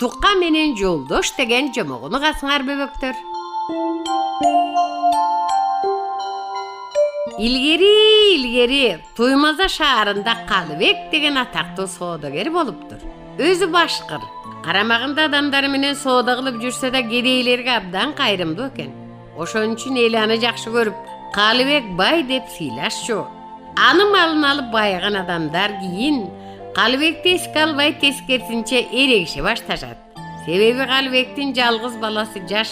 Tuqa menen Joldoş degen jomogunu kasыңар beböktөр. İlgeri Tuймаза şaharında Qalıbek degen ataqtуу soodager bolupdur. Özü başqır. Qaramagында adamdары менен соода кылып жүрсө да кедейлерге абдан кайрымдуу экен. Ошон үчүн эл аны жакшы көрүп, Qalıbek бай деп сыйлашчу. Аны малын алып байыган адамдар кийин Qalıbekти эске албай тескерисинче эрегише башташат. Себеби Qalıbектин жалгыз баласы жаш.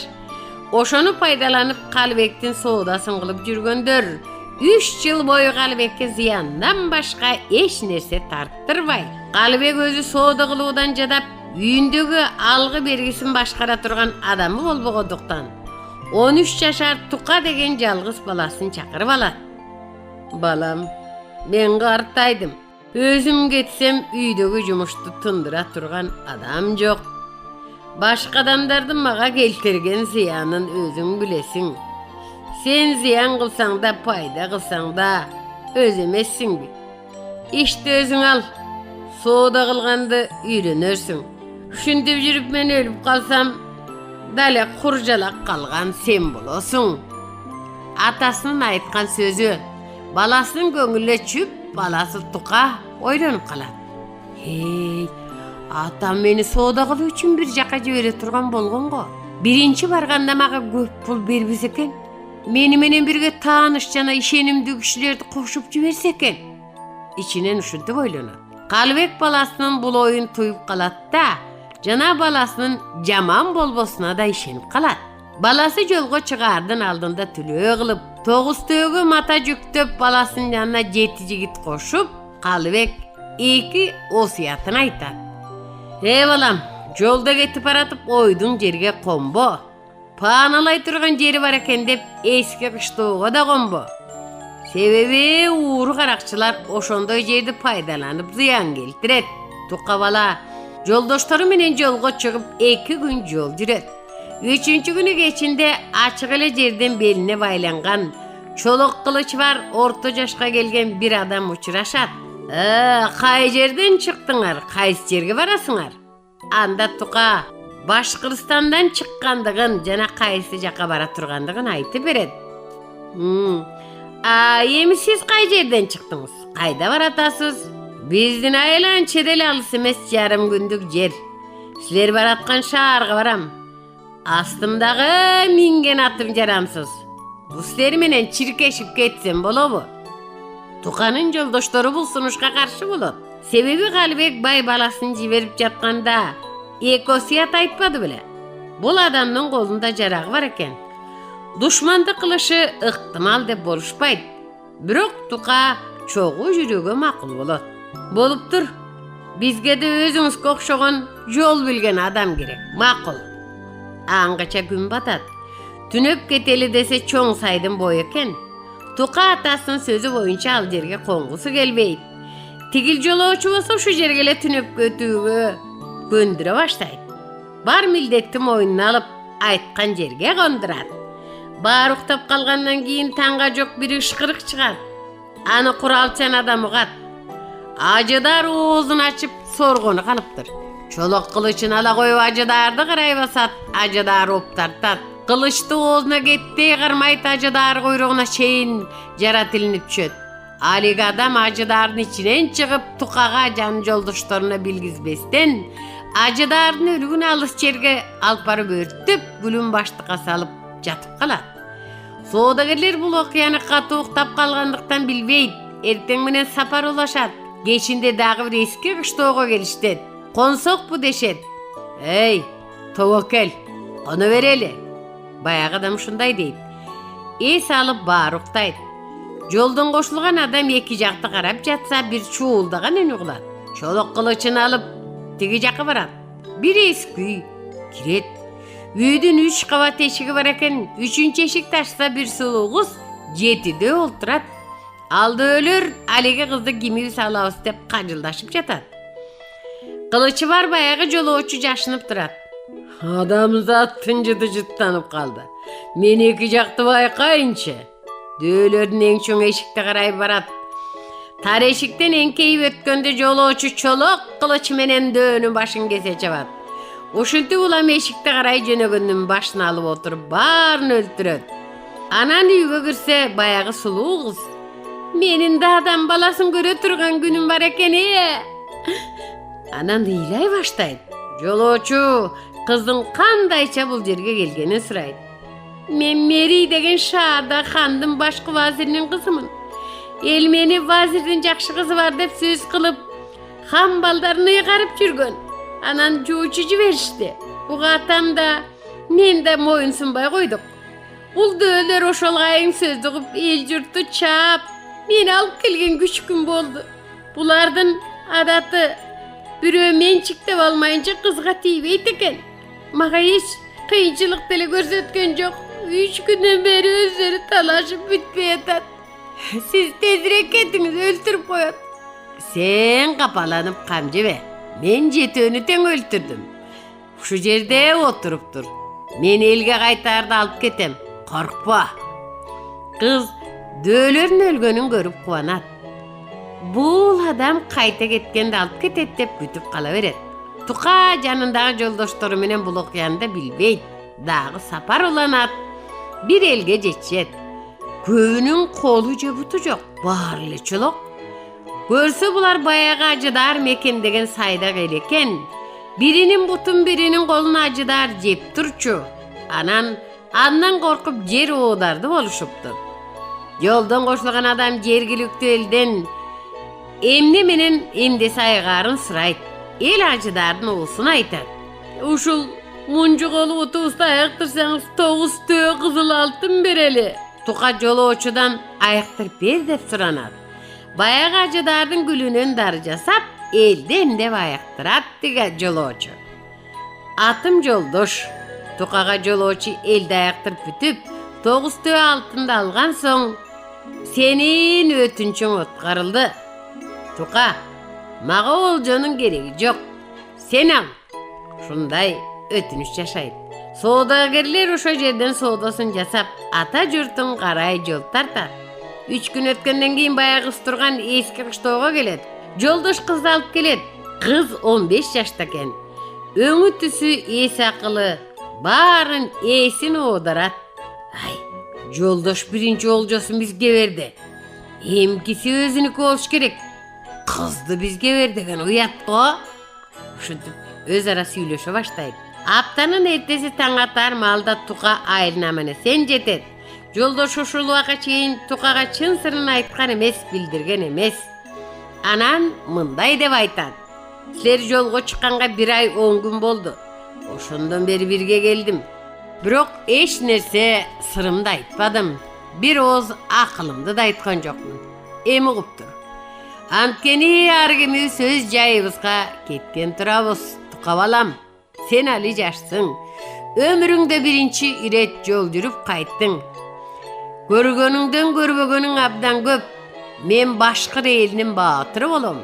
Ошону пайдаланып Qalıbектин соодасын кылып жүргөндөр 3 жыл бою Qalıbekке зыяндан башка эч нерсе тарттырбай. Qalıbek өзү соода кылуудан жадап, үйүндөгү алгы бергисин башкара турган адамы болбогондуктан 13 жашар Тука деген жалгыз баласын чакырып алат. Балам, мен картайдым. Өзүм кетсем үйдөгү жумушту тындыра турган адам жок. Башка адамдардын мага келтирген зыянын өзүң билесиң. Sen ziyan kılsan da payda kılsan da öz emessinbi. İşte özün al. Soğuda kılgandı үйrөнөрсүң. Üşüntüp жүрүp men ölüp kalsam dale kurcalak kalgan sen bolosуң. Atasının aytkan sözü. Balasının көңүлү çüp, balası Tuka ойлонуп kalat. Hey, atam meni soğuda kılуу üçün bir jaka жибере турган болгон го. Birinci barganda maga көп pul бербесе экен. Meni menen birge taanış jana işenimdүү kişilerdi koşup jiberse eken. İçinen uşuntup oylonat. Qalıbek balasının bul oyun tuyup kalat da, jana balasının jaman bolbosuna da işenip kalat. Balası jolgo çıgardın aldığında tülöö kılıp, toğustöөгө mata jüktөp balasının yanına 7 jigit koşup, Qalıbek 2 osiyatın aytat. Balam, jolda ketip baratıp oydun jerge kombo. Paanalay turgan jeri var eken dep eski kıştooga da kombo. Sebebi uğru karakçılar oşondoy жерди пайдаланып зыян келтирет. Tuka bala жолдоштору менен жолго чыгып 2 gün жол жүрөт. 3-cü günü geçinde açık ele жерден beline байланган çolok kılıç var orta jaşka gelgen bir adam uçuraşat. Kay жерден çıktыңар, kaysı жерге barasыңар? Anda Tuka Başkırıstan'dan çıkkandığın jana kayсы jaka bara turgandığın aytıp beret. Emi siz kay жерден çıktınız? Kayda baratasız? Bizdin ayılan çedel alыс emes yarım gündük jer. Sizler baratkan şaharga baram. Astımdağı mingen atım jaramsız. Bu sizler menen çirkeşip ketsem bolobu. Tukanın joldoştoru bul sunuşka karşı bolot. Sebebi Qalıbek bay balasını jiberip jatkanda ekosiyat aytmadı bile. Bul adamның kolunda jaragı var eken. Duşmandı kılışı ıhtimal dep boluşpayt. Birok Tuka çoğu jüröge makul bolat. Boluptur. Bizge de özüңizge okşogon jol bilgen adam gerek. Makul. Angaça gün batat. Tünöp keteli dese çoğ saydın boy eken. Tuka atasının sözü boyunca al jerge kongusu gelbeyt. Tigil jolooçu bolsa şu jergele tünöp kötüğü göndüre başlaydı. Bar mildettim oyununu alıp aytkan jerge kondurat. Bar uktap kalgandan keyin tanga jok bir ışkırık çıkar. Anı kuralçan adam ugat. Acıdar oğuzunu açıp sorgonu kalıptır. Çolok kılıçını ala koyup acıdardı kıray basat. Acıdar optartat. Kılıçtı oğuzuna gitti kırmayt acıdar kuyruğuna şeyin jaratilinip çöt. Alig adam acıdarın içinen çıkıp Tukaga can joldoştoruna bilgizbesten acıdarın ölügün alыс жерге alp barıp örtüp gülün baştıqa salıp jatıp kalat. Soodagerler bul okyanı katı uktap kalgandыкtan bilbeyt. Erteң menen sapar ulaşat. Geçinde dagı bir eski kıştooga geliştet. Konsok bu deşet. Ey, tovakel, onu vereli. Bayağı adam şunday deyip. Es alıp bar uktayt. Жолдон koşulgan adam iki jaktı karap jatsa bir çuğuldagan ön uğlat. Çolok kılıçını alıp tigi jakka barat. Bir eski uy kiret. Üydün 3 kavat eşigi var eken 3-cü eşik taşsa bir sulu kız 7'de olturat. Aldı ölür alege kızdı gimiyi salabız dep kacıldaşıp jatat. Kılıçı var bayağı jolooçu jaşınıp durat. Adamzat tınjıdı jıttanıp kaldı. Men iki jaktı bayqayınçı. Döөлөрдүн эң чоң эшикте карай барат. Тар эшиктен эңкейип өткөндө жолоочу чолок кылыч менен дөөнүн башын кесе чабат. Oşuntu ulam eşikte qaray jönөгөндүн başına alıp oturup barın öldüröt. Anan uyga girse bayağı suluğu kız. Menin de adam balasın göre turgan günüm var eken Anan iylay baştaydı. Joloçu kızın kandayça bul jerge gelgeni sıraydı. Men Meri degen şaharda xandın başkı vazirinin kızımın. El meni vazirdin jakşı kızı var dep söz kılıp xam baldarını yıkarıp жүрgön. Anan joğuçucu verişti. Bu atam da men de moyun sunbay koyduk. Ul döler oşolgayın sözü kıp el jurttu çap. Meni alıp kelgen küçük gün boldu. Bulardın adatı bürö men çıktı olmayınca kızga tiyip eken. Maga hiç kıyıcılık dele görsetken yok. 3 günden beri özleri talaşıp bitmeye tat. Siz tezirek ettiniz öldürüp koyat. Sen kapalanıp kamcı be. Men jetönü ten öldürdüm. Şu yerde oturup dur. Men elge kaytardı alıp ketem. Korkma. Kız dölerin ölgönün görüp kuvanat. Bu adam kayta ketken de alıp ketet dep bütüp kalaveret. Tuka canındağı joldoştoru menen bul okuyanda bilbeyt. Dağı sapar olan at. Bir elge jetjet. Köğünün kolu cebutu jok. Barlı çolok. Görse bular bayağı acıdar meken degen sayda geleken. Birinin butun birinin kolunu acıdar jep turçu. Andan korkup jer oğdardı oluşuptur. Yoldan koşulgan adam jergilikti elden emne menen emdesi aygarın sırayt. El acıdardın oğusunu aytar. Uşul muncu kolu otobüste ayaktırsanız 9 tüö kızıl altın bereli. Tuka joloçudan ayaktırıp ber dep suranat. Bayağı acıdardın gülünün darcasap elden de ayaktırat dige joloçu. Atım joldoş. Tukaga joloçu elde ayaktırıp bütüp 9 tüö altında algan soň senin ötünçün otkarıldı. Tuka, maga olcanın gereği yok. Sen al. Şunday ötünüş yaşayıp. Soğudagerler oşo jerden soğudasın jasap ata jurtun qaray jol tartar. 3 gün ötkenden keyin bayağı kız turgan eski kıştoğuga gelet. Joldoş kız alıp gelet. Kız 15 yaştaken. Öňü tüsü esi akılı. Barın esin oğdarat. Ay, joldoş birinci olcaсын bizge berdi. Emkisi özünükü olş gerek. Kızdı bizge berdegen uyat o. Uşuntip özara süйлöşe baştaydı. Aptanın ertesi taң atar malda Tuka ayırnamana sen jetet. Joldoş uşul vaka çeyin Tukaga çın sırrın aytkan emes, bildirgen emes. Anan mınday dep aytat. Siler jolgo çıkkanga 1 ay 10 gün boldu. Oşondan beri birge geldim. Birok eş nerse sırımda aytpadım. Bir oğuz akılımdı da aytkan jokmун. Emi kuptur. Antkeni argimi söz jayыбызга ketken turabыз. Tuka balam. Sen ali jaşsın. Ömürüңde birinci iret jol jürüp kayttın. Görgönüңden görbөгönüň abdan köp. Men başkır elinin batırı bolom.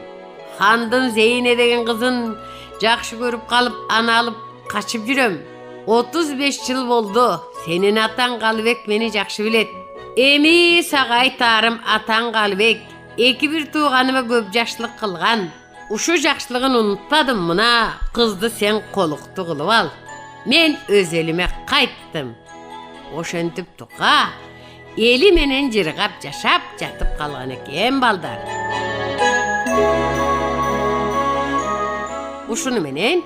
Handın Zeyne degen kızın jakşı görüp kalıp ana alıp kaçıp jüröm. 35 yıl boldu. Senin atan Galbek meni jakşı bilet. Emi saga aytarım atan Galbek. Eki bir tuğanıma köp jaşlık kılgan. Uşu jakşılığın unutmadım mına. Kızdı sen koluktu kılıp al. Men öz elime kayttım. Oşentyp Tuka eli menen jirgap jaşap jatıp kalgan eken baldar. Uşunu menen